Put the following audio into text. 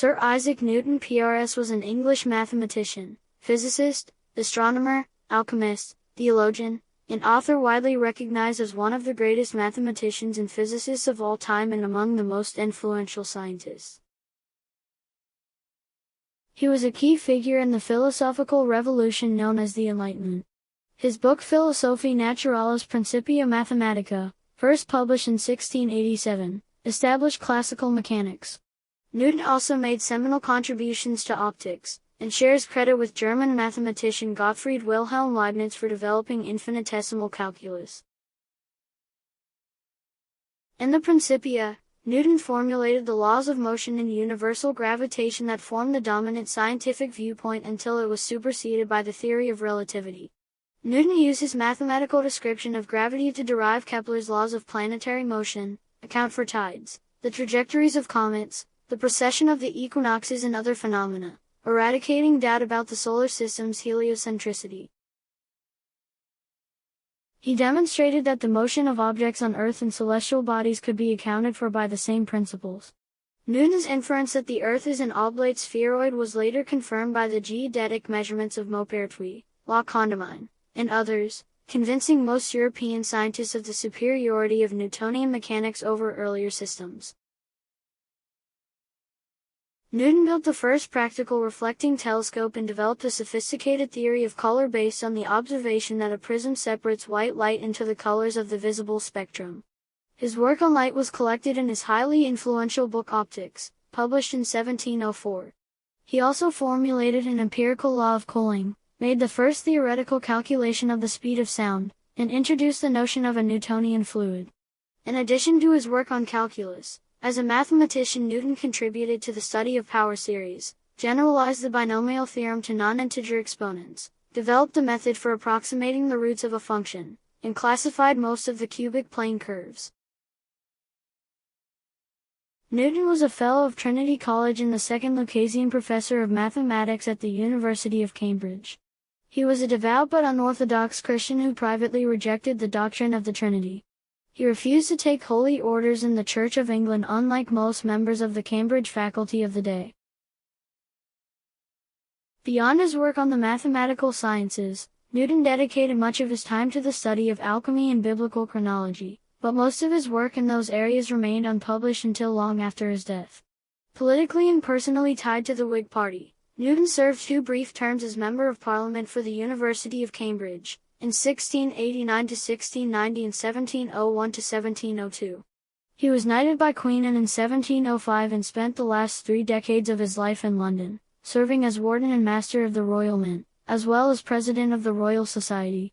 Sir Isaac Newton PRS was an English mathematician, physicist, astronomer, alchemist, theologian, and author widely recognized as one of the greatest mathematicians and physicists of all time and among the most influential scientists. He was a key figure in the philosophical revolution known as the Enlightenment. His book Philosophiae Naturalis Principia Mathematica, first published in 1687, established classical mechanics. Newton also made seminal contributions to optics, and shares credit with German mathematician Gottfried Wilhelm Leibniz for developing infinitesimal calculus. In the Principia, Newton formulated the laws of motion and universal gravitation that formed the dominant scientific viewpoint until it was superseded by the theory of relativity. Newton used his mathematical description of gravity to derive Kepler's laws of planetary motion, account for tides, the trajectories of comets, the precession of the equinoxes and other phenomena, eradicating doubt about the solar system's heliocentricity. He demonstrated that the motion of objects on Earth and celestial bodies could be accounted for by the same principles. Newton's inference that the Earth is an oblate spheroid was later confirmed by the geodetic measurements of Maupertuis, La Condamine, and others, convincing most European scientists of the superiority of Newtonian mechanics over earlier systems. Newton built the first practical reflecting telescope and developed a sophisticated theory of color based on the observation that a prism separates white light into the colors of the visible spectrum. His work on light was collected in his highly influential book Optics, published in 1704. He also formulated an empirical law of cooling, made the first theoretical calculation of the speed of sound, and introduced the notion of a Newtonian fluid. In addition to his work on calculus, as a mathematician, Newton contributed to the study of power series, generalized the binomial theorem to non-integer exponents, developed a method for approximating the roots of a function, and classified most of the cubic plane curves. Newton was a Fellow of Trinity College and the second Lucasian Professor of Mathematics at the University of Cambridge. He was a devout but unorthodox Christian who privately rejected the doctrine of the Trinity. He refused to take holy orders in the Church of England, unlike most members of the Cambridge faculty of the day. Beyond his work on the mathematical sciences, Newton dedicated much of his time to the study of alchemy and biblical chronology, but most of his work in those areas remained unpublished until long after his death. Politically and personally tied to the Whig Party, Newton served 2 brief terms as Member of Parliament for the University of Cambridge, in 1689 to 1690 and 1701 to 1702. He was knighted by Queen Anne in 1705 and spent the last 3 decades of his life in London, serving as Warden and Master of the Royal Mint, as well as President of the Royal Society.